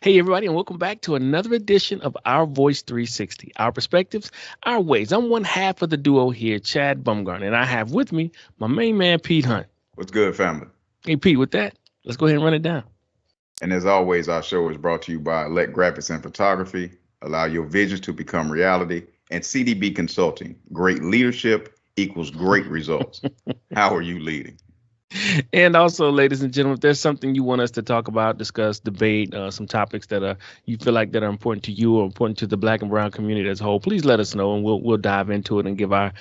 Hey, everybody, and welcome back to another edition of Our Voice 360, our perspectives, our ways. I'm one half of the duo here, Chad Bumgarner, and I have with me my main man, Pete Hunt. What's good, family? Hey, Pete, with that, let's go ahead and run it down. And as always, our show is brought to you by Let Graphics and Photography. Allow your visions to become reality. And CDB Consulting. Great leadership equals great results. How are you leading? And also, ladies and gentlemen, if there's something you want us to talk about, discuss, debate, some topics that are you feel like that are important to you or important to the Black and Brown community as a whole, please let us know, and we'll dive into it and give our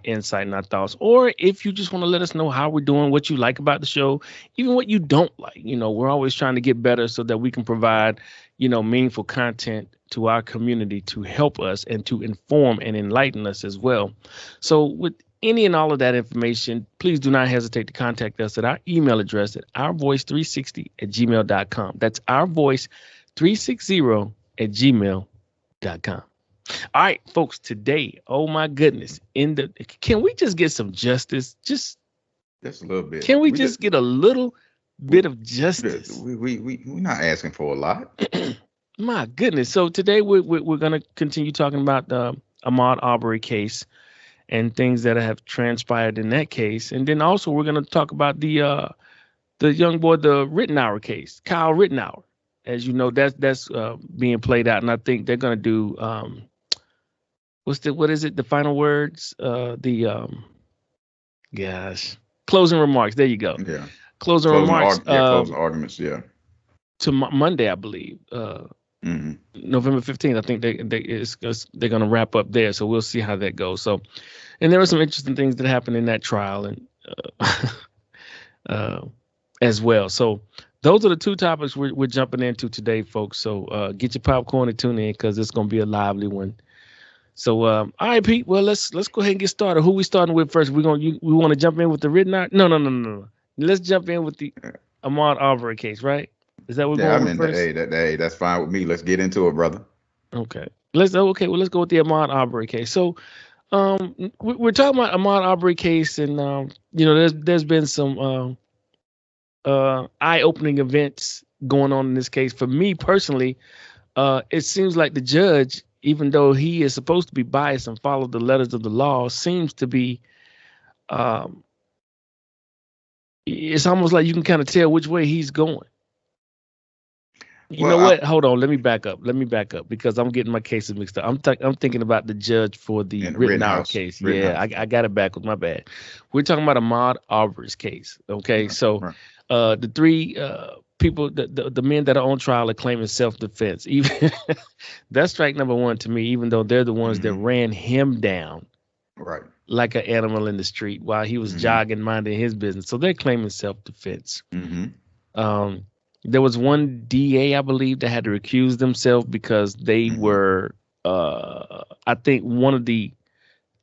insight and our thoughts. Or if you just want to let us know how we're doing, what you like about the show, even what you don't like, we're always trying to get better so that we can provide meaningful content to our community to help us and to inform and enlighten us as well. So with any and all of that information, please do not hesitate to contact us at our email address at ourvoice360@gmail.com. That's ourvoice360@gmail.com. All right, folks, today, oh my goodness, can we just get some justice? Just a little bit. Can we just get a little bit of justice? We're not asking for a lot. My goodness. So today we're going to continue talking about the Ahmaud Arbery case and things that have transpired in that case. And then also we're going to talk about the young boy, the Rittenhouse case, Kyle Rittenhouse. As you know, that's being played out. And I think they're going to do, what is it? The final words, closing remarks. There you go. Yeah. Closing remarks. Closing arguments. Yeah. To Monday, I believe. November 15th, I think they're going to wrap up there. So we'll see how that goes. So, and there were some interesting things that happened in that trial and as well. So those are the two topics we're jumping into today, folks. So get your popcorn and tune in because it's going to be a lively one. So, all right, Pete. Well, let's go ahead and get started. Who we starting with first? We want to jump in with the Rittenhouse? No. Let's jump in with the Ahmaud Arbery case, right? Is that what we're going with first? Hey, that's fine with me. Let's get into it, brother. Okay. Let's go with the Ahmaud Arbery case. So, we're talking about Ahmaud Arbery case, and there's been some eye-opening events going on in this case. For me personally, it seems like the judge, even though he is supposed to be biased and follow the letters of the law, seems to be. It's almost like you can kind of tell which way he's going. You know what? Hold on. Let me back up because I'm getting my cases mixed up. I'm thinking about the judge for the Rittenhouse case. Rittenhouse. Yeah, I got it backwards. My bad. We're talking about Ahmaud Arbery's case. Okay, right. So the three people, the men that are on trial are claiming self-defense. Even that's strike number one to me. Even though they're the ones that ran him down, right, like an animal in the street while he was jogging, minding his business. So they're claiming self-defense. There was one DA, I believe, that had to recuse themselves because they were, I think one of the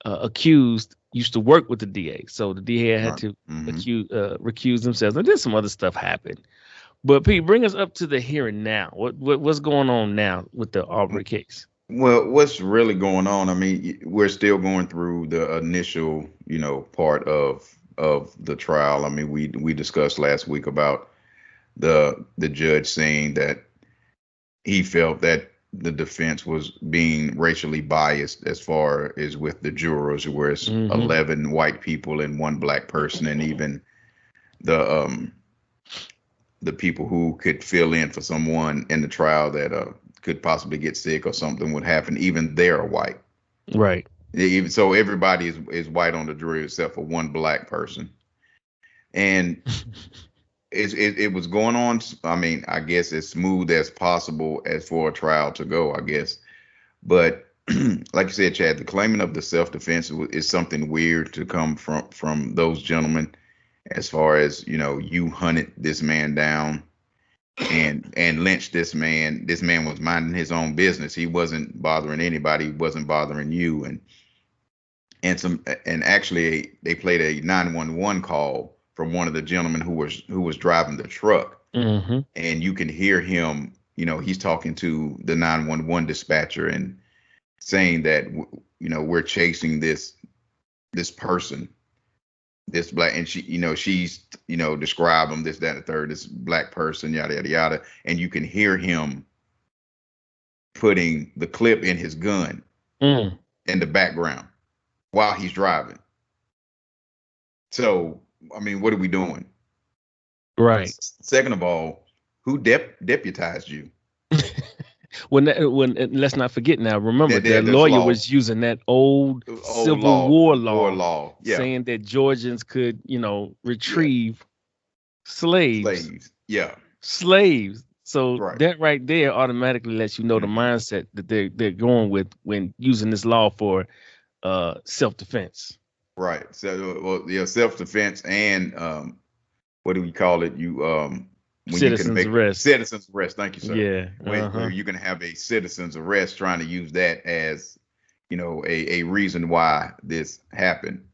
accused used to work with the DA. So the DA had to recuse themselves. And then some other stuff happened. But Pete, bring us up to the here and now. What's going on now with the Arbery case? Well, what's really going on? I mean, we're still going through the initial, part of the trial. I mean, we discussed last week about the judge saying that he felt that the defense was being racially biased as far as with the jurors, where it's 11 white people and one black person, and even the people who could fill in for someone in the trial that could possibly get sick or something would happen, even they're white. Right. Even so, everybody is white on the jury except for one black person. And it was going on. I mean, I guess as smooth as possible as for a trial to go, I guess. But like you said, Chad, the claiming of the self-defense is something weird to come from those gentlemen, as far as, you hunted this man down and lynched this man. This man was minding his own business. He wasn't bothering anybody. He wasn't bothering you. And actually they played a 911 call from one of the gentlemen who was driving the truck. And you can hear him, he's talking to the 911 dispatcher and saying that, we're chasing this person, this black, and she's describe him, this, that, and the third, this black person, yada, yada, yada. And you can hear him putting the clip in his gun Mm. in the background while he's driving. So, I mean, what are we doing? Right. Second of all, who deputized you? When let's not forget now. Remember, the That's lawyer law. was using that old Old Civil War war law, law. Yeah. saying that Georgians could, Yeah. retrieve slaves. Slaves. Yeah. Slaves. So Right. that right there automatically lets you know the Hmm. mindset that they're going with when using this law for self-defense. Right. So, well, yeah, self-defense and what do we call it? You when you can Citizens make arrest. citizens arrest. Thank you, sir. Yeah. Where Uh-huh. you can have a citizens arrest, trying to use that as a reason why this happened.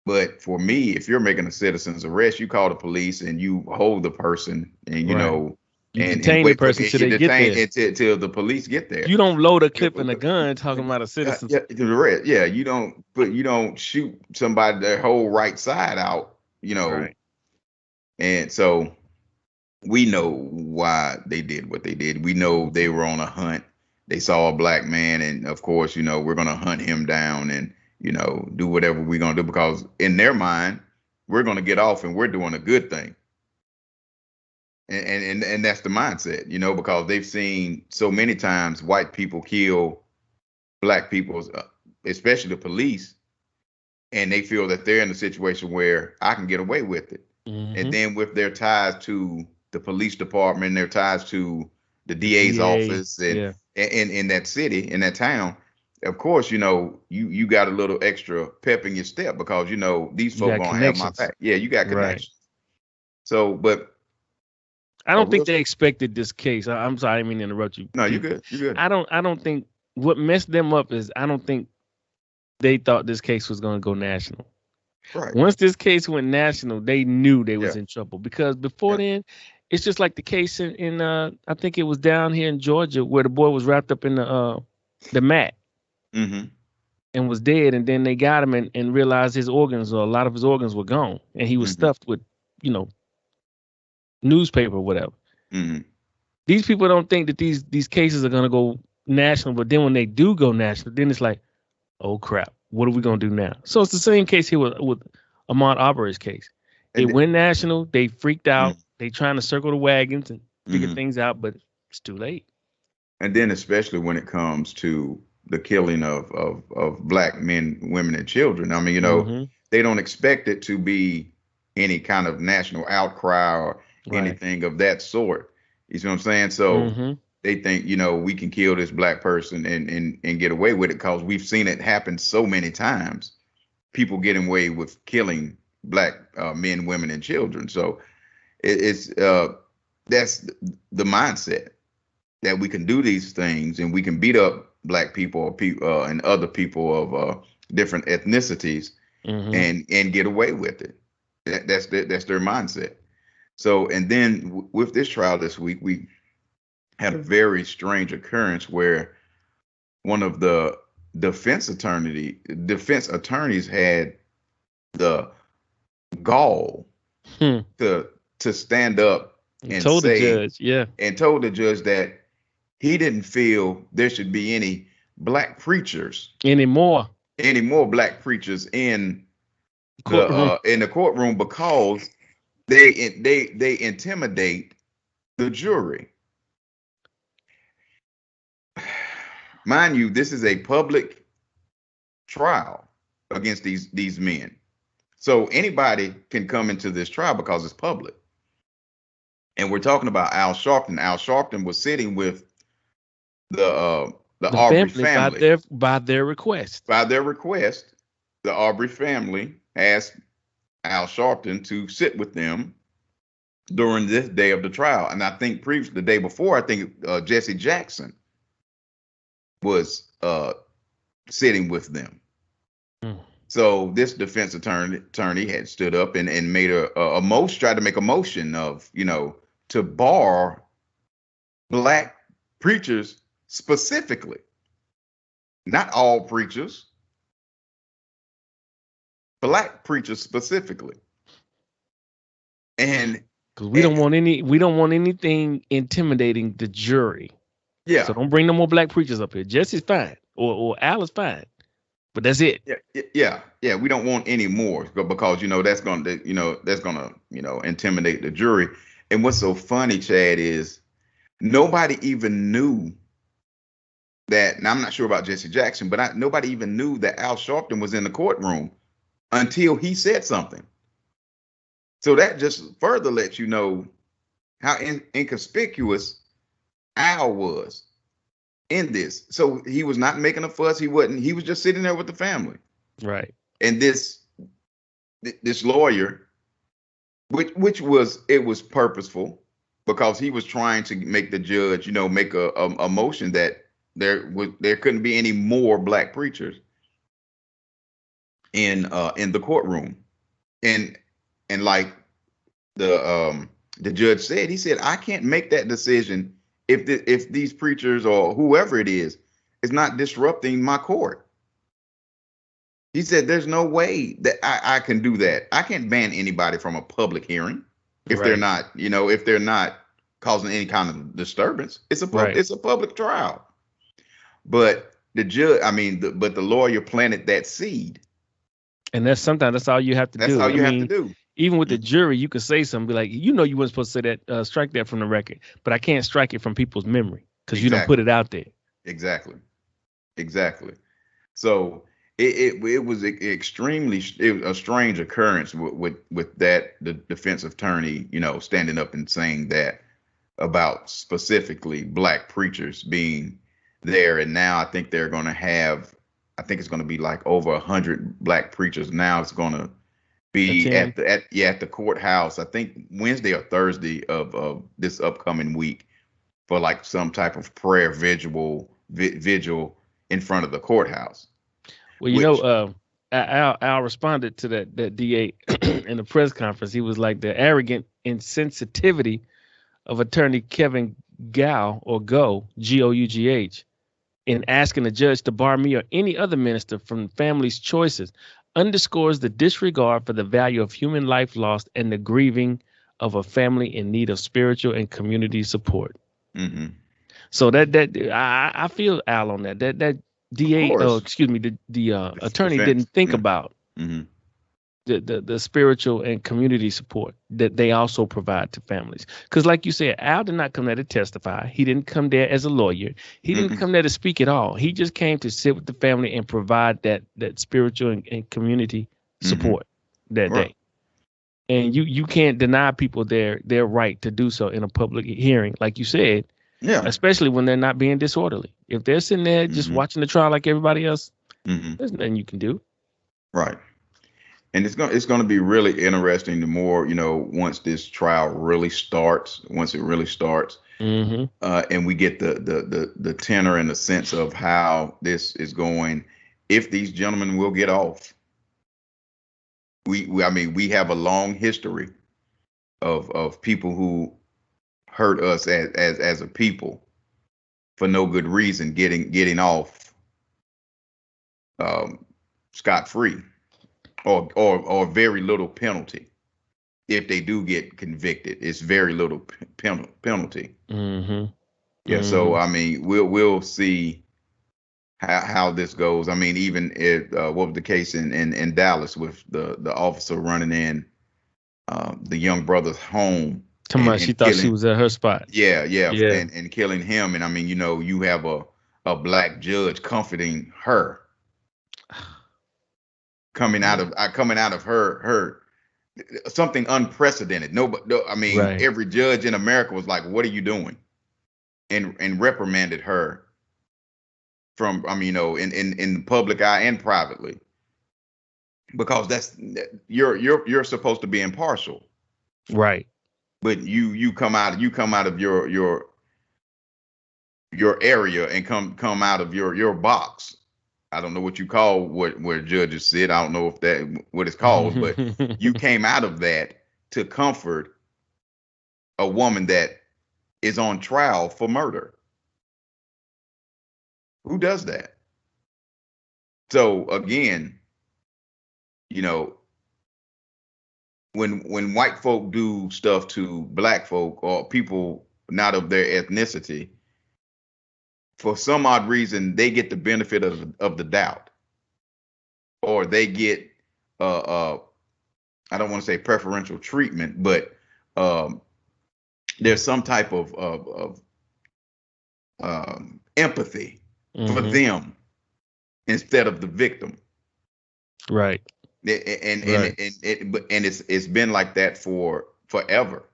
But for me, if you're making a citizen's arrest, you call the police and you hold the person, and Right. You and detain the wait for person till you they get detain there. it till the police get there. You don't load a Yeah, clip in a gun talking about a citizen's. yeah, the arrest. Yeah, you don't shoot somebody their whole right side out, Right. and so we know why they did what they did. We know they were on a hunt. They saw a black man, and of course, we're gonna hunt him down and do whatever we're gonna do, because in their mind, we're gonna get off and we're doing a good thing. And that's the mindset, because they've seen so many times white people kill black people, especially the police, and they feel that they're in a situation where I can get away with it. And Mm-hmm. then with their ties to the police department, their ties to the DA's DA. office, and Yeah. in that city, in that town, of course, you got a little extra pep in your step, because these You folk got gonna have my connections. back. Yeah, you got Right. connections. So, but I a don't real think they expected this case. I'm sorry, I didn't mean to interrupt you, no, you Pete. good, you good. I don't think what messed them up is I don't think they thought this case was gonna go national. Right. Once this case went national, they knew they Yeah. was in trouble because before Yeah. then, it's just like the case in I think it was down here in Georgia where the boy was wrapped up in the mat Mm-hmm. and was dead, and then they got him and realized his organs or a lot of his organs were gone, and he was Mm-hmm. stuffed with, you know, newspaper or whatever. Mm-hmm. These people don't think that these cases are gonna go national, but then when they do go national, then it's like, oh crap, what are we gonna do now? So it's the same case here with Ahmaud Arbery's case. It And went national. They freaked mm, out. They trying to circle the wagons and figure mhm. things out, but it's too late. And then especially when it comes to the killing of black men, women, and children. I mean, Hmm. they don't expect it to be any kind of national outcry or Right. anything of that sort. You see what I'm saying? So Hmm. they think, we can kill this black person and get away with it, because we've seen it happen so many times. People getting away with killing black men, women, and children. So it's that's the mindset, that we can do these things and we can beat up black people or people and other people of different ethnicities Hmm. and get away with it. That's their mindset. So, and then with this trial this week, we had a very strange occurrence where one of the defense attorneys had the gall Hmm. to stand up And and told the say, judge, yeah, and told the judge that he didn't feel there should be any black preachers, anymore. any more black preachers Courtroom. in the courtroom, because they intimidate the jury. Mind you, this is a public trial against these men. So anybody can come into this trial because it's public. And we're talking about Al Sharpton. Al Sharpton was sitting with the The Arbery family family. by their request. By their request, the Arbery family asked Al Sharpton to sit with them during this day of the trial. And I think the day before, I think Jesse Jackson was sitting with them. Mm. So this defense attorney had stood up and made a motion, tried to make a motion of, to bar black preachers specifically, not all preachers, black preachers specifically. And Because we don't want anything intimidating the jury. Yeah. So don't bring no more black preachers up here. Jesse's fine, or Al is fine, but that's it. Yeah. We don't want any more because that's gonna intimidate the jury. And what's so funny, Chad, is nobody even knew that. Now I'm not sure about Jesse Jackson, but nobody even knew that Al Sharpton was in the courtroom until he said something. So that just further lets you know how inconspicuous Al was in this. So he was not making a fuss. He wasn't. He was just sitting there with the family. Right. And this lawyer, which was purposeful because he was trying to make the judge, make a motion that there couldn't be any more black preachers in the courtroom. And like the judge said, he said, I can't make that decision if these preachers or whoever it is not disrupting my court. He said, there's no way that I can do that. I can't ban anybody from a public hearing if they're not, if they're not causing any kind of disturbance. It's a public trial. But the judge, but the lawyer planted that seed. And sometimes that's all you have to do. That's all you have to do. Even with the jury, you could say something, be like, you weren't supposed to say that, strike that from the record, but I can't strike it from people's memory because you don't put it out there. Exactly. So it was extremely a strange occurrence with that the defense attorney, standing up and saying that about specifically black preachers being there. And now I think they're going to have, it's going to be like over 100 black preachers. Now it's going to be at the courthouse, I think Wednesday or Thursday of this upcoming week, for like some type of prayer vigil in front of the courthouse. Well, Al responded to that DA in the press conference. He was like, the arrogant insensitivity of attorney Kevin Gough, in asking the judge to bar me or any other minister from the family's choices underscores the disregard for the value of human life lost and the grieving of a family in need of spiritual and community support. Mm-hmm. So I feel Al on that. That DA, the attorney didn't think about the spiritual and community support that they also provide to families. Because like you said, Al did not come there to testify. He didn't come there as a lawyer. He didn't come there to speak at all. He just came to sit with the family and provide that spiritual and community support that day. And you can't deny people their right to do so in a public hearing, like you said. Yeah. Especially when they're not being disorderly. If they're sitting there just watching the trial like everybody else, there's nothing you can do. Right. And it's going to be really interesting the more, once this trial really starts, and we get the tenor and the sense of how this is going, if these gentlemen will get off. We have a long history of people who hurt us as a people for no good reason getting off scot-free. Or very little penalty. If they do get convicted, it's very little penalty. Yeah. So we'll see how this goes. Even if what was the case in Dallas with the officer running in the young brother's home. She thought she was at her spot. Yeah. And killing him. And you have a black judge comforting her. Coming out of her something unprecedented. Every judge in America was like, "What are you doing?" and reprimanded her from, in the public eye and privately, because you're supposed to be impartial, right? But you come out of your area and come out of your box. I don't know what you call where judges sit. I don't know if that what it's called, but you came out of that to comfort a woman that is on trial for murder. Who does that? So again, when white folk do stuff to black folk or people not of their ethnicity, for some odd reason, they get the benefit of the doubt, or they get I don't want to say preferential treatment, but there's some type of empathy for them instead of the victim. Right. And it's been like that for forever.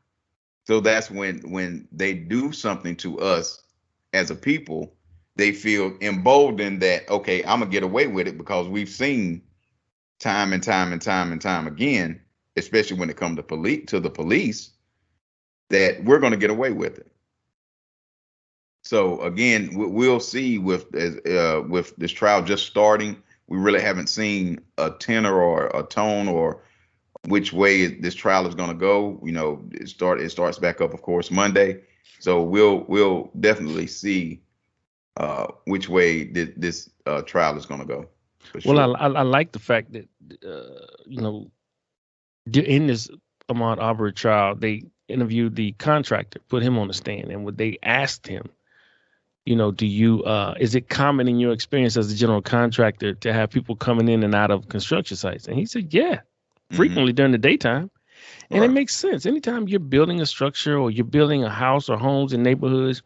So that's when they do something to us as a people, they feel emboldened that, okay, I'm gonna get away with it because we've seen time and time and time and time again, especially when it comes to the police, that we're gonna get away with it. So again, we'll see with this trial just starting. We really haven't seen a tenor or a tone or which way this trial is going to go. You know, it starts back up, of course, Monday. So we'll definitely see which way this trial is going to go. Well, sure. I like the fact that you know, in this Ahmaud Arbery trial, they interviewed the contractor, put him on the stand, and what they asked him, you know, do you is it common in your experience as a general contractor to have people coming in and out of construction sites? And he said, yeah, frequently during the daytime. And it makes sense. Anytime you're building a structure or you're building a house or homes in neighborhoods,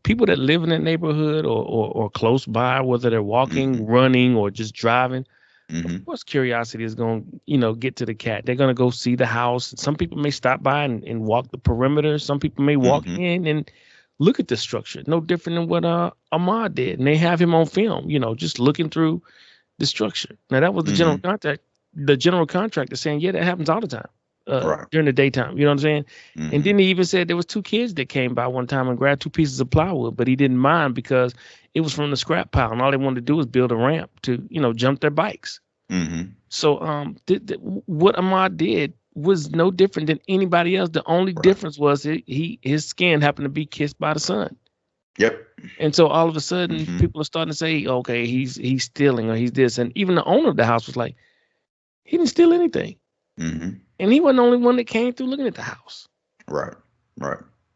people that live in that neighborhood or close by, whether they're walking, running, or just driving, of course, curiosity is going to, you know, get to the cat. They're going to go see the house. Some people may stop by and walk the perimeter. Some people may walk in and look at the structure. No different than what Ahmaud did. And they have him on film, you know, just looking through the structure. Now, that was the general contractor saying, yeah, that happens all the time. During the daytime, you know what I'm saying? And then he even said there was 2 kids that came by one time and grabbed 2 pieces of plywood, but he didn't mind because it was from the scrap pile, and all they wanted to do was build a ramp to, you know, jump their bikes. So what Ahmaud did was no different than anybody else. The only difference was his skin happened to be kissed by the sun. Yep. And so all of a sudden, people are starting to say, okay, he's stealing or he's this, and even the owner of the house was like, he didn't steal anything. And he wasn't the only one that came through looking at the house. Right.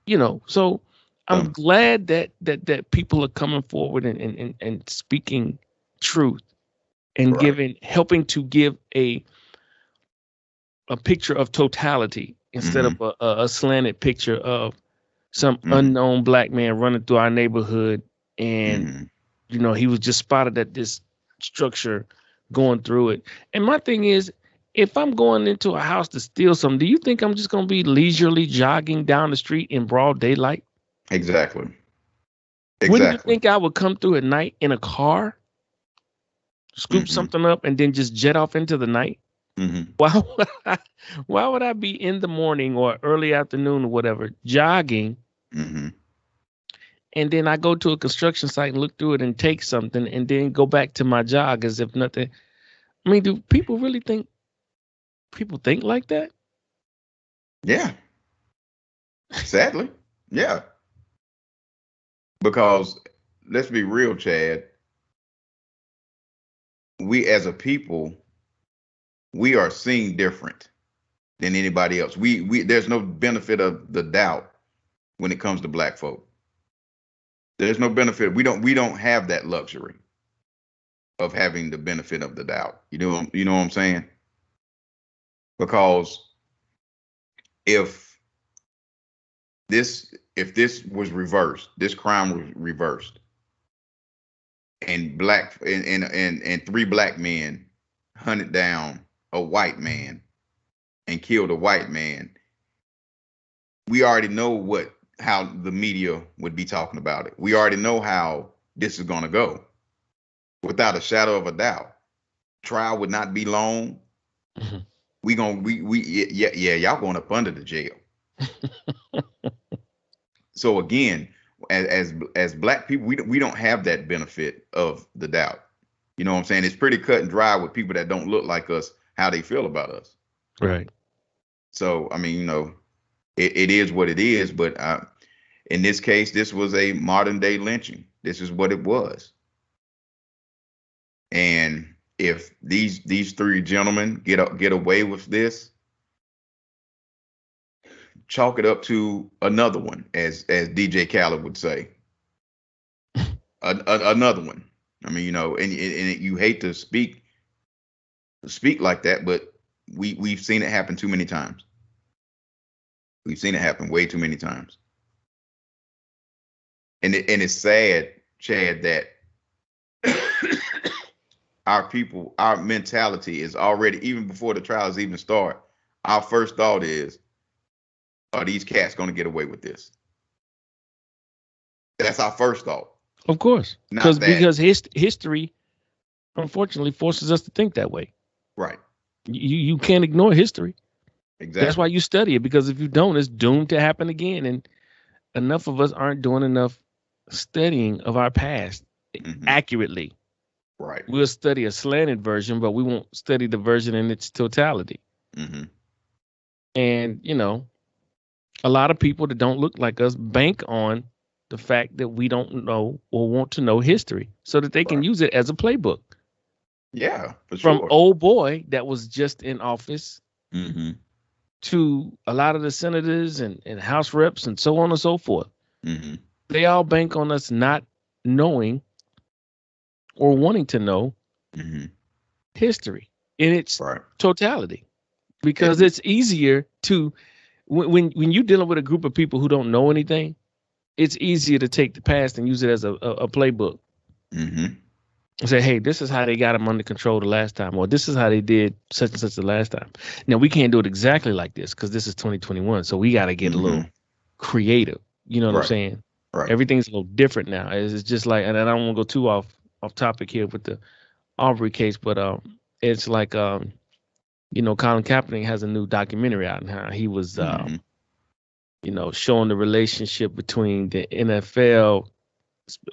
You know, so I'm glad that people are coming forward and speaking truth and helping to give a picture of totality instead of a slanted picture of some unknown black man running through our neighborhood. And, you know, he was just spotted at this structure going through it. And my thing is, if I'm going into a house to steal something, do you think I'm just going to be leisurely jogging down the street in broad daylight? Exactly. Wouldn't you think I would come through at night in a car, scoop something up, and then just jet off into the night? Why would I be in the morning or early afternoon or whatever, jogging, and then I go to a construction site and look through it and take something and then go back to my jog as if nothing? I mean, do people really think people think like that? Yeah. Sadly. Yeah. Because let's be real, Chad. We as a people, we are seen different than anybody else. We there's no benefit of the doubt when it comes to black folk. There's no benefit. We don't have that luxury of having the benefit of the doubt. You know what I'm saying? Because if this was reversed, this crime was reversed, and 3 black men hunted down a white man and killed a white man, we already know how the media would be talking about it. We already know how this is going to go. Without a shadow of a doubt, trial would not be long. Y'all going up under the jail. So again, as black people, we don't have that benefit of the doubt. You know what I'm saying? It's pretty cut and dry with people that don't look like us, how they feel about us. Right. So, I mean, you know, it is what it is. But in this case, this was a modern day lynching. This is what it was. And if these 3 gentlemen get away with this, chalk it up to another one, as DJ Khaled would say. another one. I mean, and you hate to speak like that, but we've seen it happen too many times. We've seen it happen way too many times. And it's sad, Chad, that our mentality is already, even before the trials even start, our first thought is, are these cats going to get away with this? That's our first thought. Of course. Because history, unfortunately, forces us to think that way. Right. You can't ignore history. Exactly. That's why you study it, because if you don't, it's doomed to happen again. And enough of us aren't doing enough studying of our past accurately. Right. We'll study a slanted version, but we won't study the version in its totality. And, a lot of people that don't look like us bank on the fact that we don't know or want to know history so that they can use it as a playbook. Yeah, for From sure. old boy that was just in office to a lot of the senators and House reps and so on and so forth. They all bank on us not knowing or wanting to know history in its totality, because it's easier to, when you're dealing with a group of people who don't know anything, it's easier to take the past and use it as a playbook. Say, hey, this is how they got them under control the last time, or this is how they did such and such the last time. Now, we can't do it exactly like this because this is 2021, so we got to get a little creative. You know what I'm saying? Right. Everything's a little different now. It's just like, and I don't want to go too off topic here with the Arbery case, but it's like, Colin Kaepernick has a new documentary out now. He was, showing the relationship between the NFL,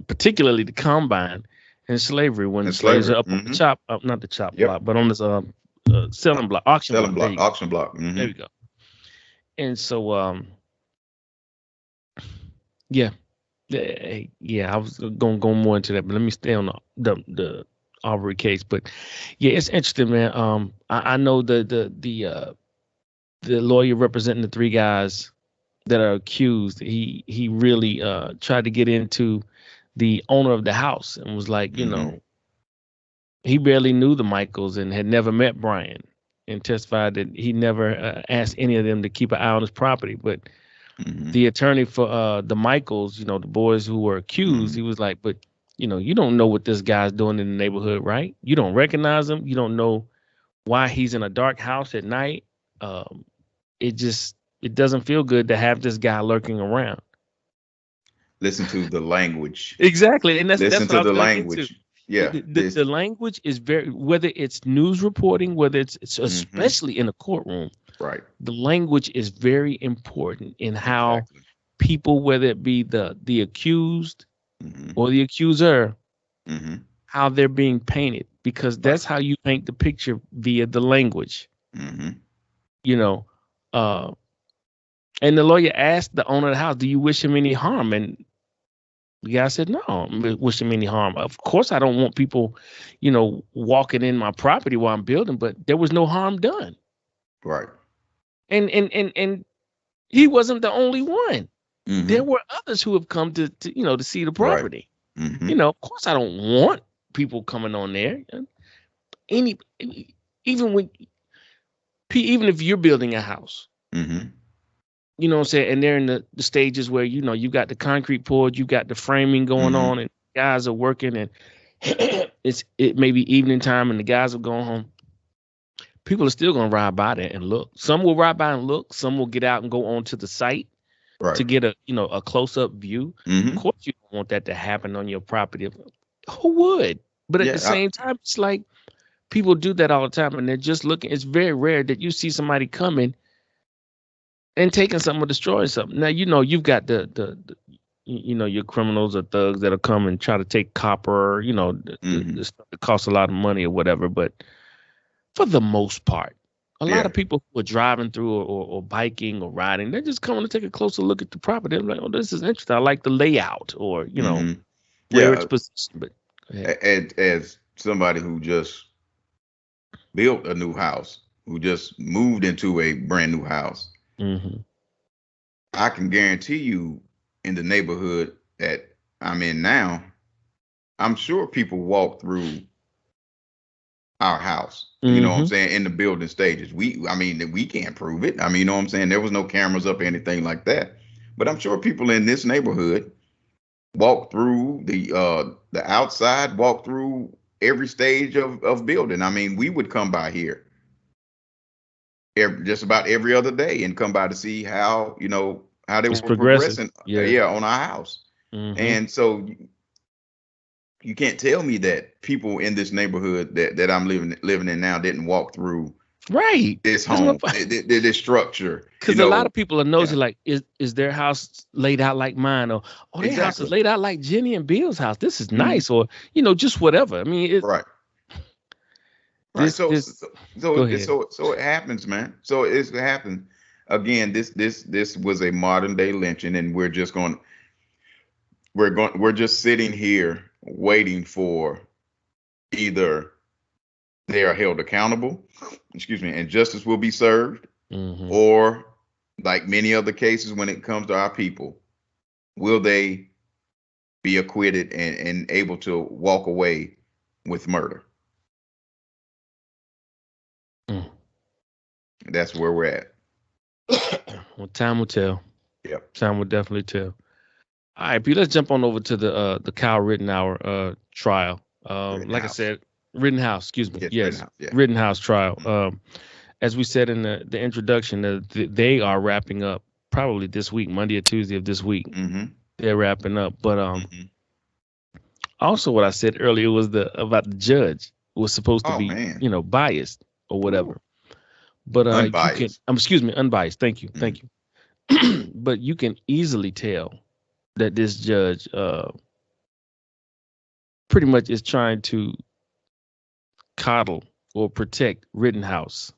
particularly the combine, and slavery, when the slaves are up on the not the chop block, but on this selling block, auction block. There you go. And so, I was gonna go more into that, but let me stay on the Arbery case. But yeah, it's interesting, man. I know the lawyer representing the three guys that are accused. He really tried to get into the owner of the house and was like, he barely knew the Michaels and had never met Brian, and testified that he never asked any of them to keep an eye on his property. But the attorney for the Michaels, the boys who were accused, he was like, but, you don't know what this guy's doing in the neighborhood, right? You don't recognize him. You don't know why he's in a dark house at night. It doesn't feel good to have this guy lurking around. Listen to the language. Exactly. And that's what to the language. Yeah. The language is very, whether it's news reporting, whether it's especially in a courtroom. Right. The language is very important in how people, whether it be the accused or the accuser, how they're being painted, because that's how you paint the picture via the language. And the lawyer asked the owner of the house, do you wish him any harm? And the guy said, no, I don't wish him any harm. Of course, I don't want people, walking in my property while I'm building, but there was no harm done. Right. And he wasn't the only one. There were others who have come to see the property. Right. Of course, I don't want people coming on there. Even if you're building a house, you know what I'm saying, and they're in the stages where you got the concrete poured, you got the framing going on, and guys are working, and it may be evening time, and the guys are going home. People are still going to ride by there and look. Some will ride by and look. Some will get out and go onto the site to get a close-up view. Of course, you don't want that to happen on your property. Who would? But at the same time, it's like people do that all the time, and they're just looking. It's very rare that you see somebody coming and taking something or destroying something. Now, you've got the your criminals or thugs that'll come and try to take copper, the stuff that costs a lot of money or whatever. But for the most part, a lot of people who are driving through or biking or riding, they're just coming to take a closer look at the property. They're like, oh, this is interesting. I like the layout, or, where it's positioned. But as somebody who just built a new house, who just moved into a brand new house, I can guarantee you, in the neighborhood that I'm in now, I'm sure people walk through our house. You know what I'm Mm-hmm. saying? In the building stages. I mean, we can't prove it. I mean, you know what I'm saying? There was no cameras up or anything like that. But I'm sure people in this neighborhood walk through the outside, walk through every stage of building. I mean, we would come by here just about every other day and come by to see how, how they It's were progressive. progressing, Yeah. yeah, on our house. Mm-hmm. And so you can't tell me that people in this neighborhood that I'm living in now didn't walk through Right. this That's my home, this structure, because a lot of people are nosy, Yeah, like, is their house laid out like mine, or their house is exactly. laid out like Jenny and Bill's house. This is Hmm. nice, or just whatever. I mean, Right, right. this So, this. so, so, Go it- ahead. so, so it happens, man. So it's happened again. This was a modern day lynching, and we're just sitting here waiting for either they are held accountable, excuse me, and justice will be served, Mm-hmm. or like many other cases when it comes to our people, will they be acquitted and able to walk away with murder? Mm. That's where we're at. Well, time will tell. Yep. Time will definitely tell. All right, P. Let's jump on over to the Kyle Rittenhouse trial. Like I Rittenhouse. said, Rittenhouse. Excuse me. Yes, Yes, Rittenhouse. Yeah. Rittenhouse trial. Mm-hmm. As we said in the introduction, they are wrapping up probably this week, Monday or Tuesday of this week. Mm-hmm. They're wrapping up. But Mm-hmm. also what I said earlier was about the judge was supposed to Oh be, man. biased or Ooh. whatever. But you can, Unbiased. excuse me, unbiased. Thank you, Mm-hmm. thank you. But you can easily tell that this judge pretty much is trying to coddle or protect Rittenhouse.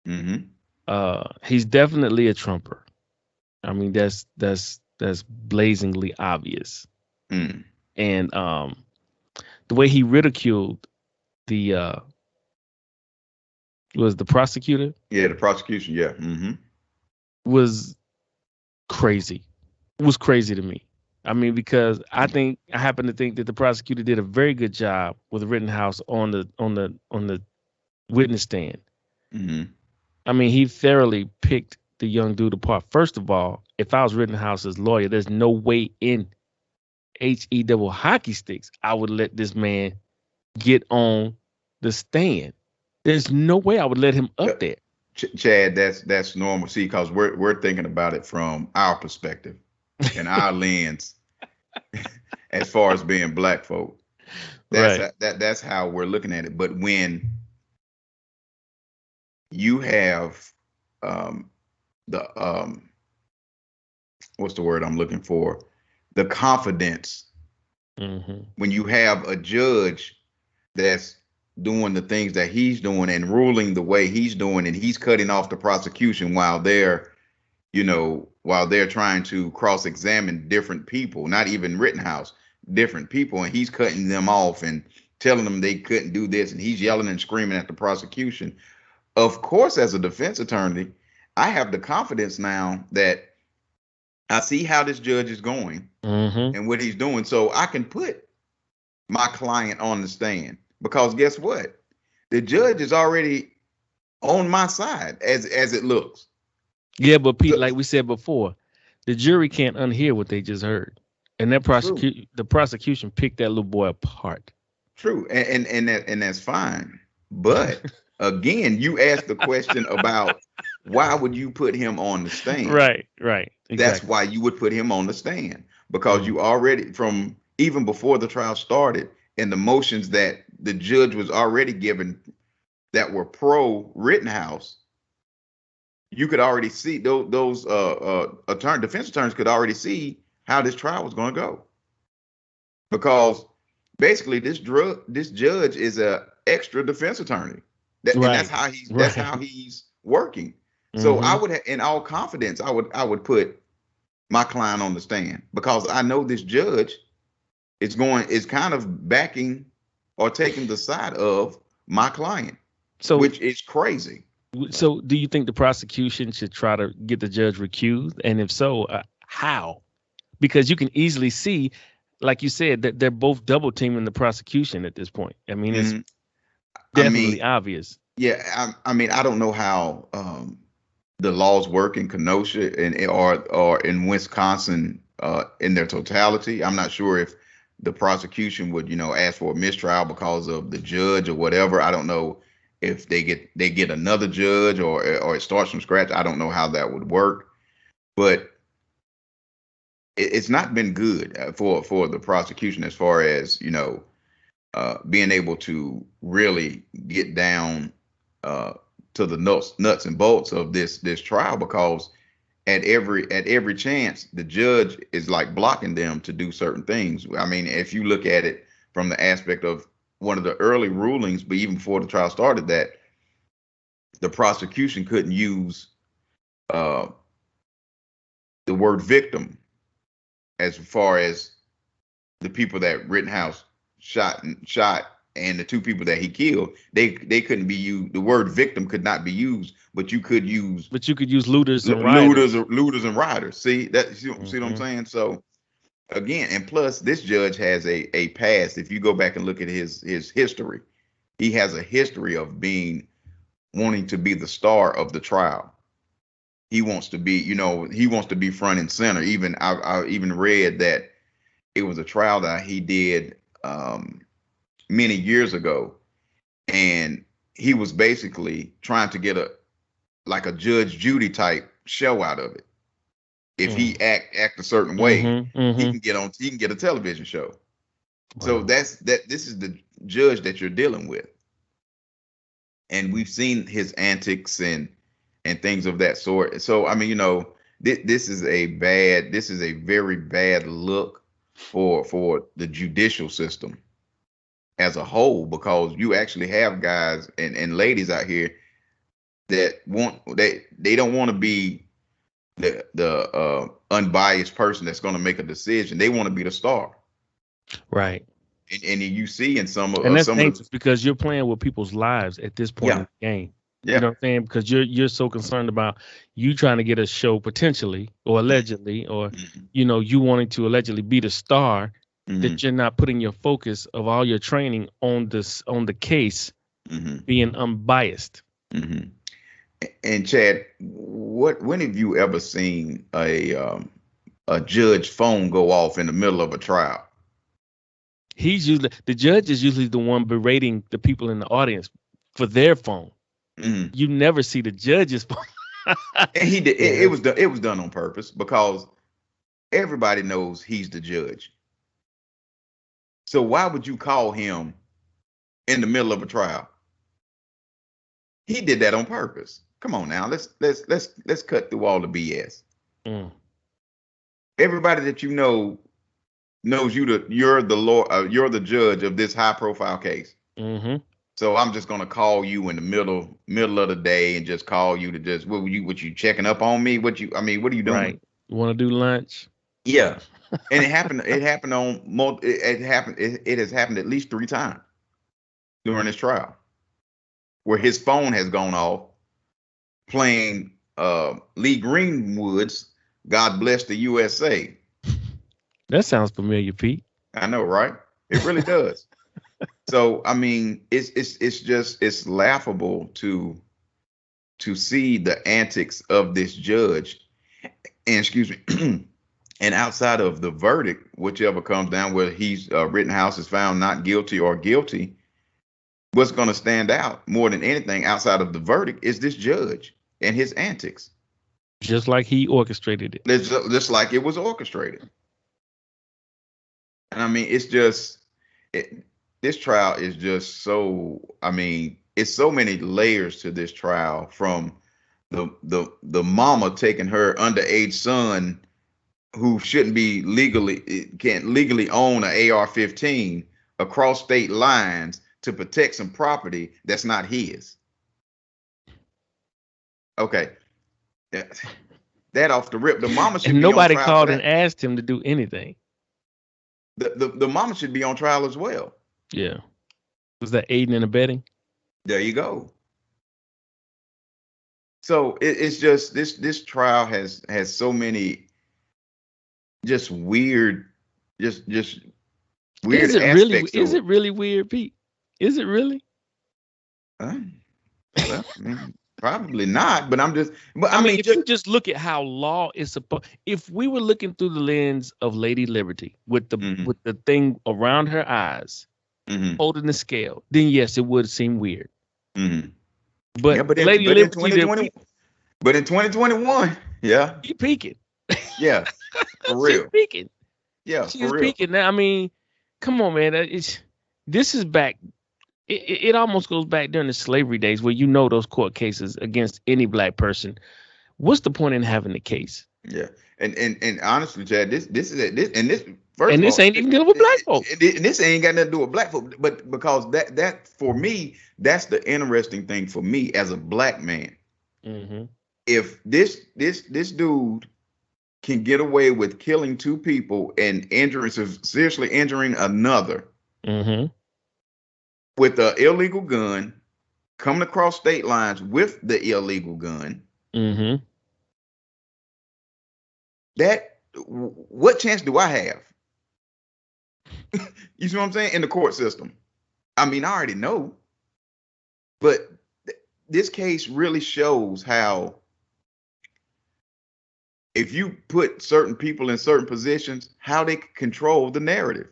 Mm-hmm. He's definitely a Trumper. I mean, that's blazingly obvious. Mm. And the way he ridiculed the was the prosecutor Yeah, the prosecution. Yeah. Mm-hmm. was crazy. Was crazy to me. I mean, because I happen to think that the prosecutor did a very good job with Rittenhouse on the witness stand. Mm-hmm. I mean, he thoroughly picked the young dude apart. First of all, if I was Rittenhouse's lawyer, there's no way in HE double hockey sticks I would let this man get on the stand. There's no way I would let him up there. Chad, that's normal. See, because we're thinking about it from our perspective and our lens, as far as being black folk. Right. That's how we're looking at it. But when you have the what's the word I'm looking for? The confidence, Mm-hmm. when you have a judge that's doing the things that he's doing and ruling the way he's doing, and he's cutting off the prosecution while they're trying to cross-examine different people, not even Rittenhouse, different people, and he's cutting them off and telling them they couldn't do this, and he's yelling and screaming at the prosecution. Of course, as a defense attorney, I have the confidence now that I see how this judge is going Mm-hmm. and what he's doing, so I can put my client on the stand, because guess what? The judge is already on my side as it looks. Yeah, but Pete, So, like we said before, the jury can't unhear what they just heard, and true, the prosecution picked that little boy apart. true, and that's fine. But again, you asked the question about why would you put him on the stand? Right. Right. That's Exactly. why you would put him on the stand, because Mm. you already, from even before the trial started, and the motions that the judge was already given that were pro Rittenhouse, you could already see those defense attorneys could already see how this trial was going to go, because basically this judge is a extra defense attorney, and Right. that's Right. how he's working. So I Mm-hmm. would in all confidence, I would put my client on the stand, because I know this judge is kind of backing or taking the side of my client, So, which is crazy. so do you think the prosecution should try to get the judge recused? And if so, how? Because you can easily see, like you said, that they're both double teaming the prosecution at this point. I mean, it's Mhm. I definitely mean, obvious. yeah, I mean, I don't know how the laws work in Kenosha or in Wisconsin in their totality. I'm not sure if the prosecution would, ask for a mistrial because of the judge or whatever. I don't know if they get another judge or it starts from scratch. I don't know how that would work, but it's not been good for the prosecution as far as being able to really get down uh, to the nuts and bolts of this trial, because at every chance the judge is like blocking them to do certain things. I mean, if you look at it from the aspect of one of the early rulings, but even before the trial started, that the prosecution couldn't use uh, the word victim as far as the people that Rittenhouse shot and the two people that he killed. They couldn't be used. The word victim could not be used, but you could use But you could use looters and looters rioters. or looters and riders. See what I'm Hmm. saying? So again, and plus this judge has a past. If you go back and look at his history, he has a history of wanting to be the star of the trial. He wants to be front and center. Even I even read that it was a trial that he did many years ago, and he was basically trying to get a Judge Judy type show out of it. If he act a certain way, Hmm. Hmm. he can get a television show. So Wow. this is the judge that you're dealing with, and we've seen his antics and things of that sort. So I mean, this is a very bad look for the judicial system as a whole, because you actually have guys and ladies out here that they don't want to be the unbiased person that's going to make a decision. They want to be the star. Right. And you see in some And of that's some of the dangerous because you're playing with people's lives at this point in yeah, the game. You yeah. know what I'm saying? Because you're so concerned about you trying to get a show potentially or allegedly, or Mhm, you wanting to allegedly be the star, that mhm, you're not putting your focus of all your training on the case mhm, being unbiased. mhm. And Chad, when have you ever seen a judge phone go off in the middle of a trial? He's usually the judge is usually the one berating the people in the audience for their phone. Mhm. You never see the judge's phone. And he did Yeah, it was done, it was done on purpose, because everybody knows he's the judge. So why would you call him in the middle of a trial? He did that on purpose. Come on now, let's cut through all the BS. mm, Everybody that you know knows you're the law, you're the judge of this high profile case. mm-hmm. So I'm just gonna call you in the middle of the day and just call you to just what you checking up on me? What are you doing? Right. You want to do lunch? Yeah. And it happened on it has happened at least 3 times during this trial, where his phone has gone off playing Lee Greenwood's God Bless the USA. That sounds familiar, Pete. I know, right? It really does. So I mean, it's laughable to see the antics of this judge. And excuse me, and outside of the verdict, whichever comes down, whether he's Rittenhouse is found not guilty or guilty, what's going to stand out more than anything outside of the verdict is this judge and his antics. Just like he orchestrated it. It's just like it was orchestrated. And I mean, it, this trial is just so. I mean, it's so many layers to this trial, from the mama taking her underage son who shouldn't be can't legally own an AR-15 across state lines to protect some property that's not his. Okay, that off the rip, the mama should And be on nobody trial for called and that. asked him to do anything. The mama should be on trial as well. Yeah. Was that aiding and abetting? There you go. So it's just this trial has so many just weird, just weird Is aspects to it really weird, Pete? Is it really? it. Well, I mean, probably not, but I I mean, mean, if you just look at how law is supposed, if we were looking through the lens of Lady Liberty with hmm the thing around her eyes, hmm holding the scale, then yes, it would seem weird. hmm yeah, But Lady but in Liberty, there, 2020, but in 2021, yeah, she peaking. yeah, for She's real, peaking. yeah, She for is real. peaking. Now, I mean, come on, man. This is back. It almost goes back during the slavery days where those court cases against any black person. What's the point in having the case? Yeah, and honestly, Chad, this is it. This first And of this all, ain't even dealing with black folks. this ain't got nothing to do with black folk, but because that for me, that's the interesting thing for me as a black man. Mm-hmm. If this dude can get away with killing two people and seriously injuring another Mm-hmm. with an illegal gun, coming across state lines with the illegal gun, Mm-hmm. that what chance do I have? You see what I'm saying? In the court system. I mean, I already know, but this case really shows how if you put certain people in certain positions, how they can control the narrative.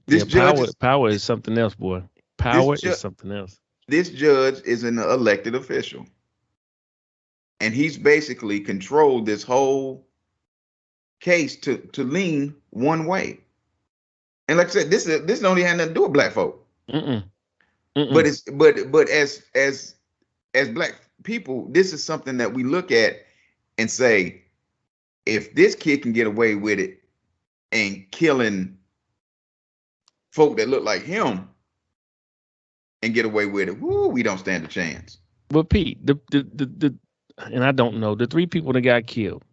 This Yeah, judge is power is something else, boy. this Power ju- is something else. this judge is an elected official, and he's basically controlled this whole case to lean one way. And like I said, this don't even have nothing to do with black folk. Mm-mm. But Mm-mm. it's but as black people, this is something that we look at and say, if this kid can get away with it and killing folk that look like him and get away with it, whoo, we don't stand a chance. But Pete, the and I don't know the three people that got killed.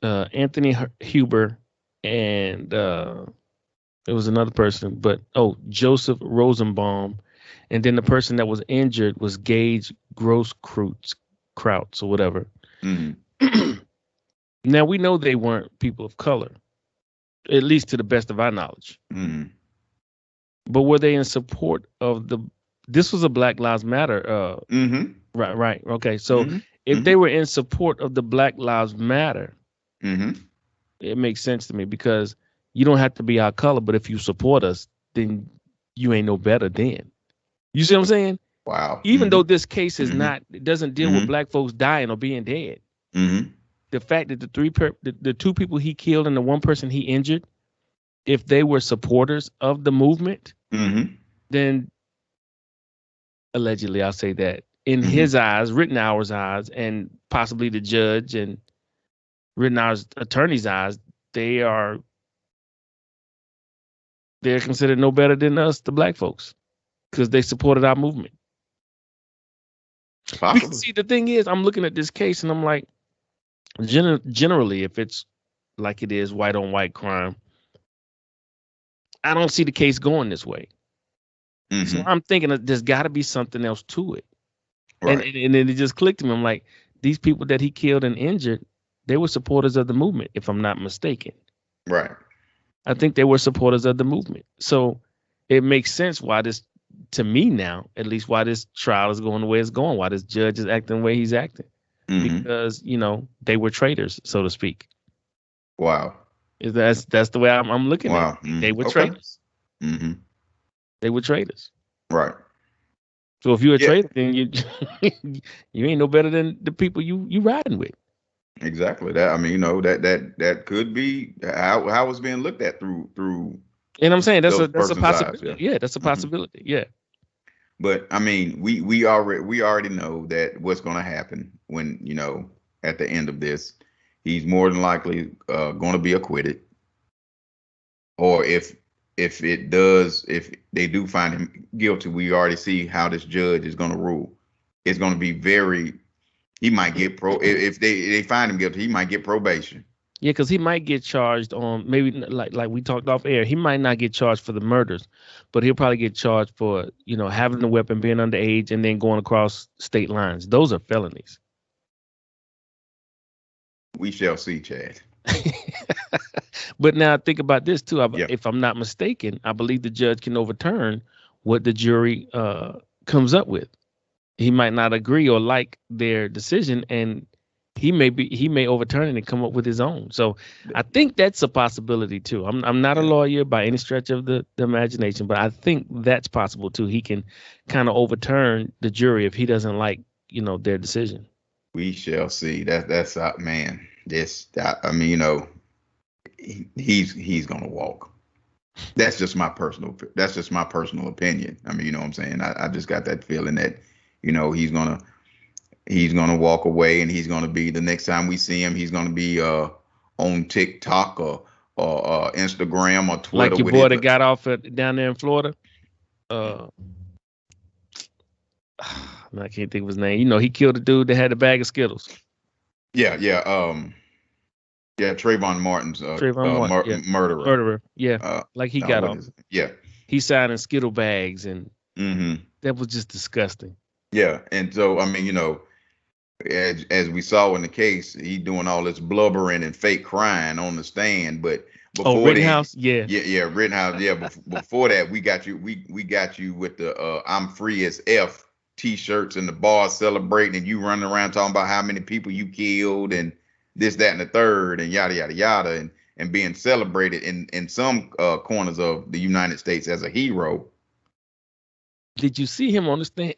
Anthony Huber and it was another person, but Joseph Rosenbaum, and then the person that was injured was Gage Krauts or whatever. Mm-hmm. Now we know they weren't people of color, at least to the best of our knowledge. Mm-hmm. But were they in support of this was a Black Lives Matter? Mm-hmm. Right. Okay. So Mm-hmm. if they were in support of the Black Lives Matter, Mm-hmm. it makes sense to me because you don't have to be our color, but if you support us, then you ain't no better then. You see what I'm saying? Wow. Even Mm-hmm. though this case is Mm-hmm. it doesn't deal Mm-hmm. with black folks dying or being dead. Mm-hmm. The fact that the two people he killed and the one person he injured, if they were supporters of the movement, Mm-hmm. then allegedly, I'll say that in Mm-hmm. his eyes, Rittenhauer's eyes, and possibly the judge and Rittenhauer's attorney's eyes, they're considered no better than us, the black folks, because they supported our movement. Possibly. See, the thing is, I'm looking at this case and I'm like, generally, if it's like it is white on white crime, I don't see the case going this way. Mm-hmm. So I'm thinking that there's got to be something else to it. Right. And then it just clicked to me. I'm like, these people that he killed and injured, they were supporters of the movement, if I'm not mistaken. Right. I think they were supporters of the movement. So it makes sense why this, to me now, at least why this trial is going the way it's going, why this judge is acting the way he's acting. Mm-hmm. Because, they were traitors, so to speak. Wow. That's the way I'm looking Wow. at it. Mm-hmm. They were Okay. traitors. Mm-hmm. They were traitors. Right. So if you're a Yeah. traitor, then you ain't no better than the people you riding with. Exactly. That, I mean, that could be how it's being looked at through. And I'm saying that's those a person's possibility. eyes, Yeah, that's a Mhm. possibility. Yeah. But I mean, we already know that what's going to happen when at the end of this, he's more than likely going to be acquitted, or if they do find him guilty, we already see how this judge is going to rule. It's going to be he might get if they find him guilty, he might get probation. Yeah, because he might get charged on maybe like we talked off air. He might not get charged for the murders, but he'll probably get charged for having the weapon, being underage, and then going across state lines. Those are felonies. We shall see, Chad. But now think about this too. Yeah. If I'm not mistaken, I believe the judge can overturn what the jury comes up with. He might not agree or like their decision, and he may overturn it and come up with his own. So I think that's a possibility too. I'm not a Yeah. lawyer by any stretch of the imagination, but I think that's possible too. He can kind of overturn the jury if he doesn't like, their decision. We shall see. That's man. I mean, he's gonna walk. That's just my personal. That's just my personal opinion. I mean, you know what I'm saying. I just got that feeling that, he's gonna walk away, and he's gonna be, the next time we see him, he's gonna be on TikTok or Instagram or Twitter. Like your boy that got off down there in Florida. I can't think of his name. He killed a dude that had a bag of Skittles. Yeah. Trayvon Martin's Martin, murderer. Murderer. Yeah. Like he got off. Yeah. He signed in Skittle bags, and that was just disgusting. Yeah. And so, I mean, as we saw in the case, he doing all this blubbering and fake crying on the stand, but before Rittenhouse, Rittenhouse, yeah. Before that, we got you with the "I'm free as F" T-shirts in the bar celebrating, and you running around talking about how many people you killed and this, that, and the third, and yada yada yada, and being celebrated in some corners of the United States as a hero. Did you see him on the stand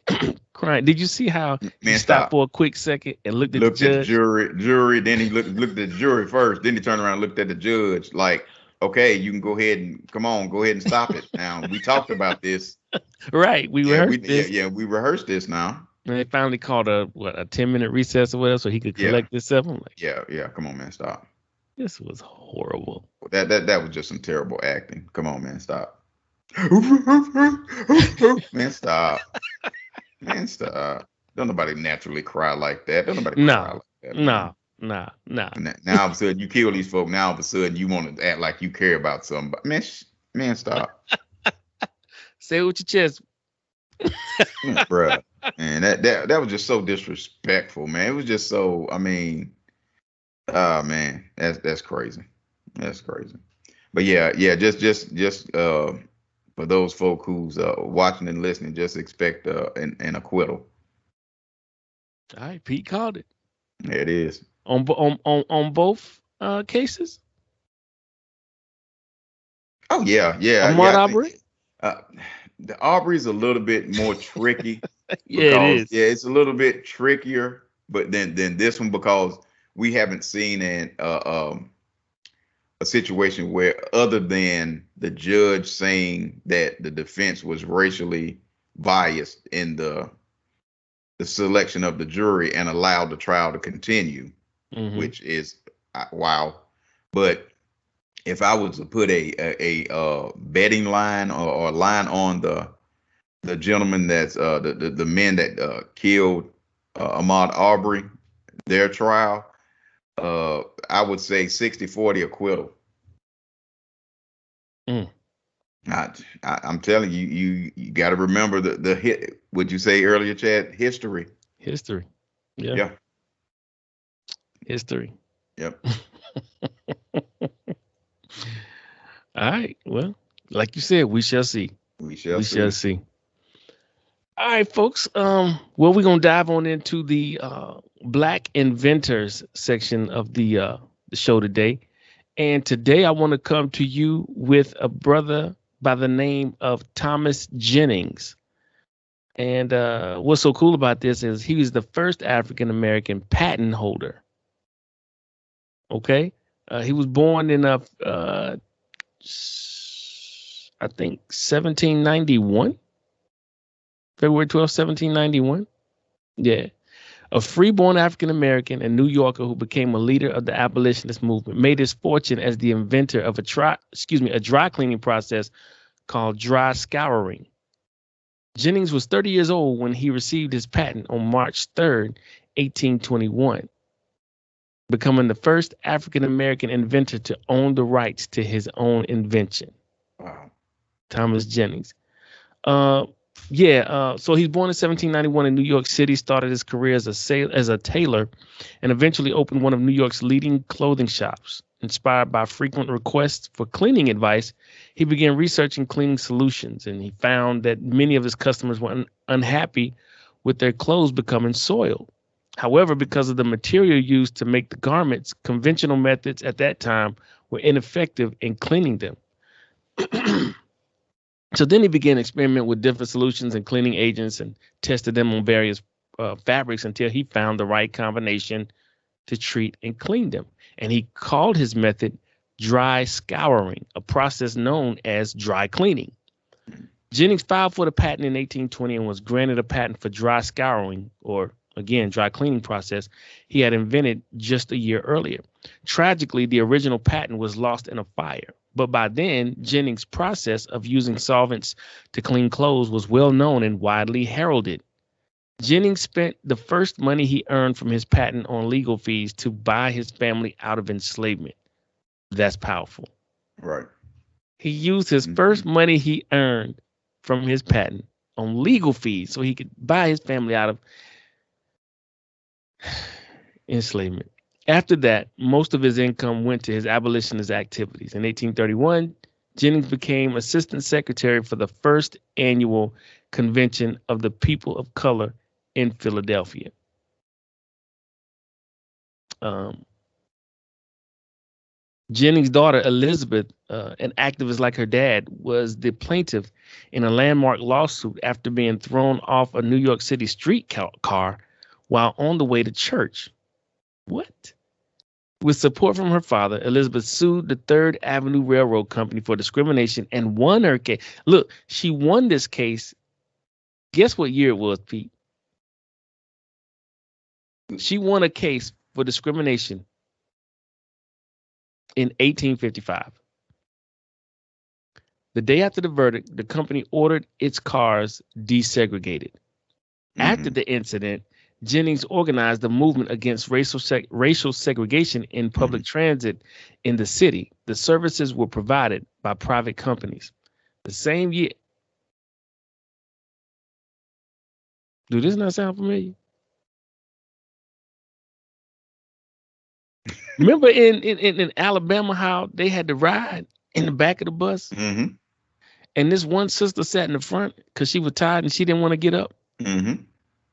crying? Did you see how he stopped for a quick second and looked at the judge? At jury, then he looked at the jury first, then he turned around and looked at the judge like, okay, you can go ahead and stop it. Now, we talked about this. Right, we rehearsed this. Yeah, we rehearsed this now. And they finally called a 10-minute recess or whatever so he could collect himself. I'm like, yeah, come on, man, stop. This was horrible. That was just some terrible acting. Come on, man, stop. Man, stop. Man, stop. Don't nobody naturally cry like that. Don't nobody cry like that. Nah. Now all of a sudden you kill these folk. Now all of a sudden you want to act like you care about somebody. Man, stop. Say it with your chest. Bruh. Man, that was just so disrespectful, man. It was just so, I mean, man, that's crazy. That's crazy. But yeah, just for those folk who's watching and listening, just expect an acquittal. All right, Pete called it. There it is. On both cases. Oh yeah. Ahmaud Arbery. The Aubrey's a little bit more tricky. Yeah, it is. Yeah, it's a little bit trickier, but then this one, because we haven't seen a situation where, other than the judge saying that the defense was racially biased in the selection of the jury and allowed the trial to continue, which is wow. But if I was to put a betting line or line on the gentleman that's the men that killed Ahmaud Arbery, their trial, I would say 60-40 acquittal. I'm telling you, you got to remember the hit. Would you say earlier, Chad? History. Yeah. History. Yep. All right. Well, like you said, we shall see. We shall see. All right, folks. Well, we're gonna dive on into the Black Inventors section of the show today, and today I want to come to you with a brother by the name of Thomas Jennings. And what's so cool about this is he was the first African American patent holder. Okay, he was born in I think 1791. February 12th, 1791. Yeah. A freeborn African-American and New Yorker who became a leader of the abolitionist movement, made his fortune as the inventor of a dry cleaning process called dry scouring. Jennings was 30 years old when he received his patent on March 3rd, 1821, becoming the first African-American inventor to own the rights to his own invention. Wow. Thomas Jennings. Yeah, so he's born in 1791 in New York City, started his career as a tailor, and eventually opened one of New York's leading clothing shops. Inspired by frequent requests for cleaning advice, he began researching cleaning solutions, and he found that many of his customers were unhappy with their clothes becoming soiled. However, because of the material used to make the garments, conventional methods at that time were ineffective in cleaning them. So then he began experimenting with different solutions and cleaning agents and tested them on various fabrics until he found the right combination to treat and clean them. And he called his method dry scouring, a process known as dry cleaning. Jennings filed for the patent in 1820 and was granted a patent for dry scouring, or again, dry cleaning process he had invented just a year earlier. Tragically, the original patent was lost in a fire. But by then, Jennings' process of using solvents to clean clothes was well known and widely heralded. Jennings spent the first money he earned from his patent on legal fees to buy his family out of enslavement. That's powerful. Right. He used his first money he earned from his patent on legal fees so he could buy his family out of enslavement. After that, most of his income went to his abolitionist activities. In 1831, Jennings became assistant secretary for the first annual convention of the people of color in Philadelphia. Jennings' daughter, Elizabeth, an activist like her dad, was the plaintiff in a landmark lawsuit after being thrown off a New York City streetcar while on the way to church. What? With support from her father, Elizabeth sued the Third Avenue Railroad Company for discrimination and won her case. Look, she won this case. Guess what year it was, Pete? She won a case for discrimination in 1855. The day after the verdict, the company ordered its cars desegregated. After the incident, Jennings organized a movement against racial segregation in public transit in the city. The services were provided by private companies. The same year. Do this not sound familiar? Remember in Alabama how they had to ride in the back of the bus? Mm-hmm. And this one sister sat in the front because she was tired and she didn't want to get up. Mm-hmm.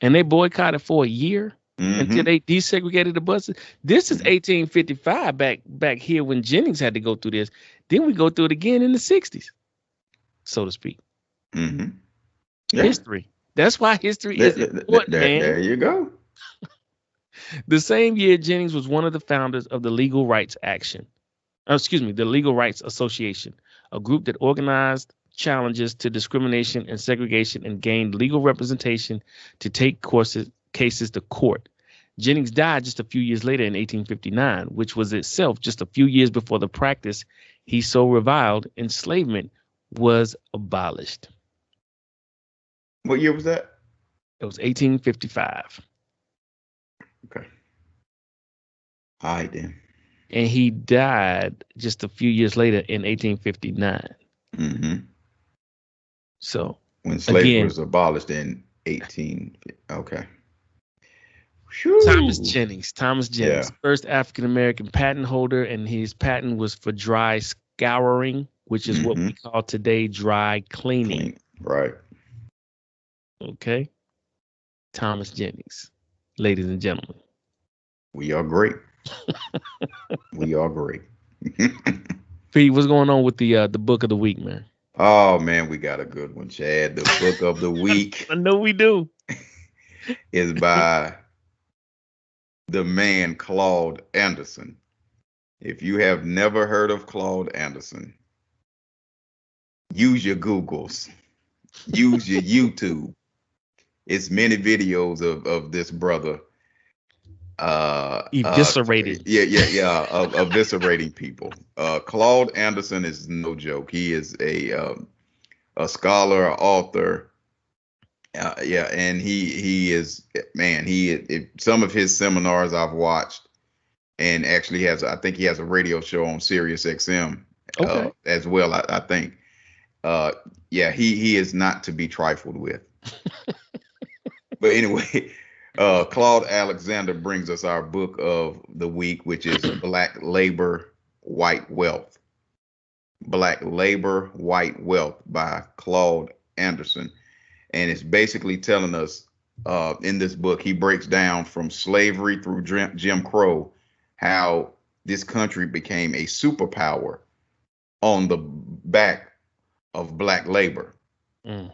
And they boycotted for a year until they desegregated the buses. This is 1855 back here when Jennings had to go through this. Then we go through it again in the 60s, so to speak. Yeah. History. That's why history is important, man. There you go. The same year, Jennings was one of the founders of the Legal Rights the Legal Rights Association, a group that organized challenges to discrimination and segregation and gained legal representation to take cases to court. Jennings died just a few years later in 1859, which was itself just a few years before the practice he so reviled, enslavement, was abolished. What year was that? It was 1855. Okay. All right, then. And he died just a few years later in 1859. So when slavery was abolished in 18. Okay. Whew. Thomas Jennings, Yeah. first African American patent holder, and his patent was for dry scouring, which is what we call today dry cleaning. Right. Okay. Thomas Jennings, ladies and gentlemen. We are great. We are great. Pete, what's going on with the book of the week, man? Oh man, we got a good one, Chad. The book of the week. I know we do. Is by the man Claude Anderson. If you have never heard of Claude Anderson, use your Googles, use your YouTube. It's many videos of this brother eviscerating. Eviscerating people. Claude Anderson is no joke. He is a scholar, author. And he is, man, some of his seminars I've watched, and actually I think he has a radio show on Sirius XM as well. I think Yeah, he is not to be trifled with. But anyway, Claude Alexander brings us our book of the week, which is Black Labor, White Wealth. Black Labor, White Wealth by Claude Anderson. And it's basically telling us in this book, he breaks down from slavery through Jim Crow how this country became a superpower on the back of black labor. Mm.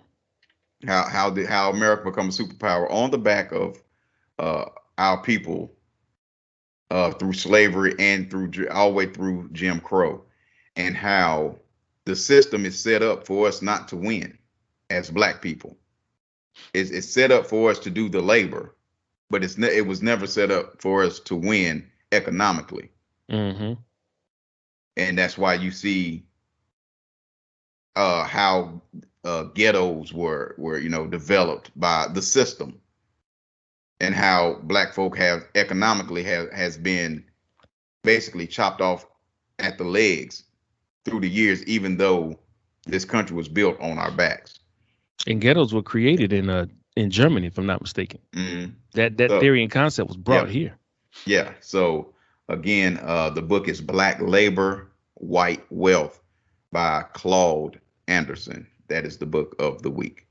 How America become a superpower on the back of our people through slavery and through all the way through Jim Crow, and how the system is set up for us not to win as black people. It's set up for us to do the labor, but it was never set up for us to win economically. Mm-hmm. And that's why you see how ghettos were developed by the system, and how black folk have economically has been basically chopped off at the legs through the years, even though this country was built on our backs. And ghettos were created in Germany, if I'm not mistaken. Mm-hmm. That theory and concept was brought here. Yeah. So again, the book is Black Labor, White Wealth by Claude Anderson. That is the book of the week.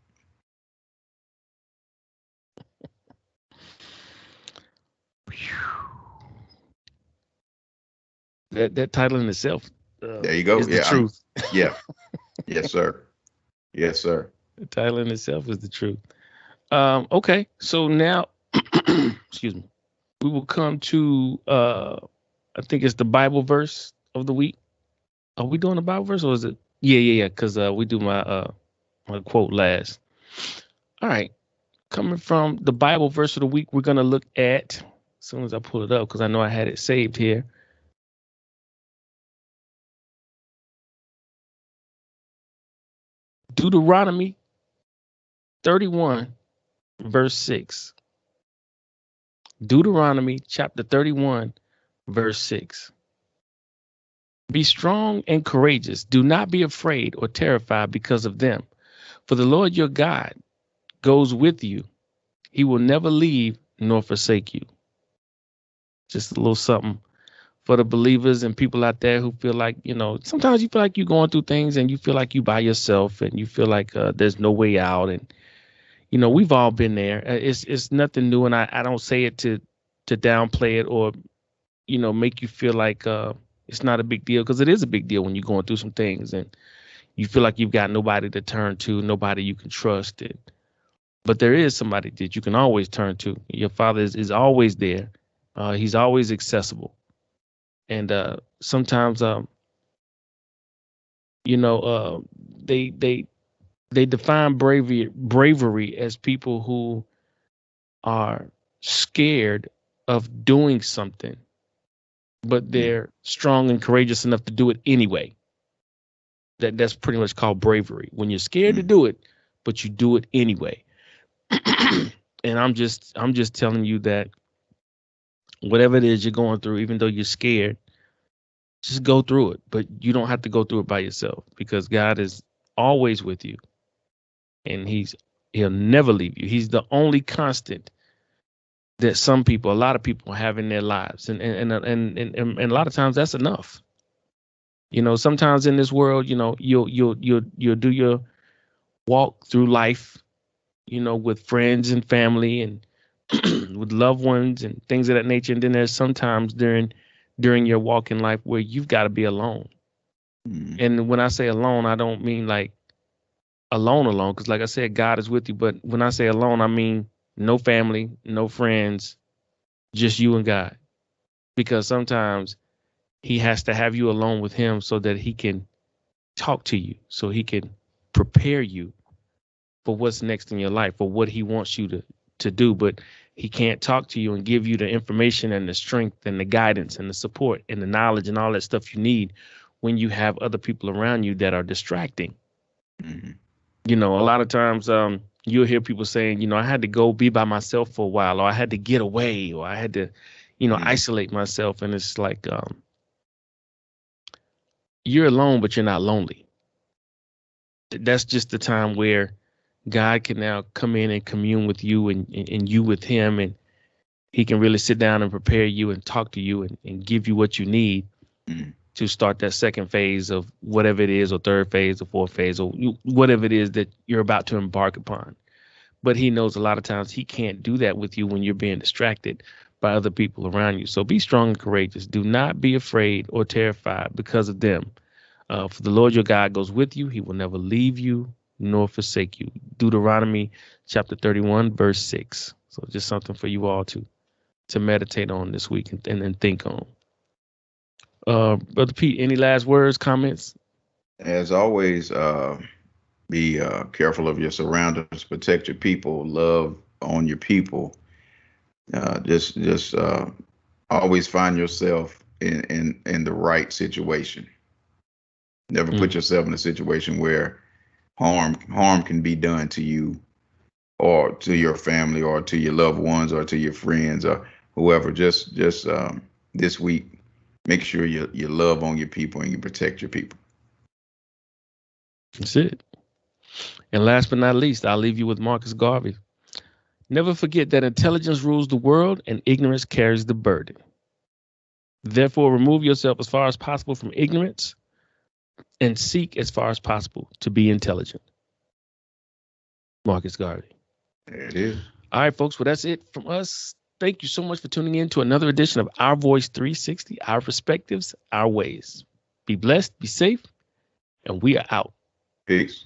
That title in itself. There you go. Is the truth. Yeah. Yes, sir. Yes, sir. The title in itself is the truth. Okay, so now, excuse me, we will come to I think it's the Bible verse of the week. Are we doing the Bible verse, or is it? Yeah. Because we do my quote last. All right, coming from the Bible verse of the week, we're gonna look at, as soon as I pull it up, because I know I had it saved here. Deuteronomy 31, verse 6. Deuteronomy chapter 31, verse 6. Be strong and courageous. Do not be afraid or terrified because of them. For the Lord your God goes with you. He will never leave nor forsake you. Just a little something for the believers and people out there who feel like, sometimes you feel like you're going through things and you feel like you by yourself and you feel like there's no way out. And, we've all been there. It's nothing new. And I don't say it to downplay it or, make you feel like it's not a big deal, because it is a big deal when you're going through some things and you feel like you've got nobody to turn to, nobody you can trust. But there is somebody that you can always turn to. Your Father is always there. He's always accessible. And sometimes, they define bravery as people who are scared of doing something, but they're strong and courageous enough to do it anyway. That's pretty much called bravery. When you're scared to do it, but you do it anyway. And I'm just telling you that whatever it is you're going through, even though you're scared, just go through it. But you don't have to go through it by yourself, because God is always with you, and he'll never leave you. He's the only constant that a lot of people have in their lives, and a lot of times that's enough. Sometimes in this world, you'll do your walk through life, with friends and family and with loved ones and things of that nature. And then there's sometimes during your walk in life where you've got to be alone. And when I say alone, I don't mean like alone, because like I said, God is with you. But when I say alone, I mean no family, no friends, just you and God. Because sometimes he has to have you alone with him so that he can talk to you, so he can prepare you for what's next in your life, for what he wants you to do. But he can't talk to you and give you the information and the strength and the guidance and the support and the knowledge and all that stuff you need when you have other people around you that are distracting. A lot of times you'll hear people saying, I had to go be by myself for a while, or I had to get away, or I had to, isolate myself. And it's like, you're alone, but you're not lonely. that's just the time where God can now come in and commune with you and you with him, and he can really sit down and prepare you and talk to you and give you what you need to start that second phase of whatever it is, or third phase, or fourth phase, or whatever it is that you're about to embark upon. But he knows a lot of times he can't do that with you when you're being distracted by other people around you. So be strong and courageous. Do not be afraid or terrified because of them. For the Lord your God goes with you. He will never leave you nor forsake you. Deuteronomy chapter 31, verse 6. So just something for you all to meditate on this week and think on. Brother Pete, any last words, comments? As always, be careful of your surroundings, protect your people, love on your people. Just always find yourself in the right situation. Never put yourself in a situation where harm can be done to you or to your family or to your loved ones or to your friends or whoever. Just this week, make sure you love on your people and you protect your people. That's it. And last but not least, I'll leave you with Marcus Garvey. Never forget that intelligence rules the world and ignorance carries the burden. Therefore, remove yourself as far as possible from ignorance and seek as far as possible to be intelligent. Marcus Garvey. There it is. All right, folks. Well, that's it from us. Thank you so much for tuning in to another edition of Our Voice 360, Our Perspectives, Our Ways. Be blessed, be safe, and we are out. Peace.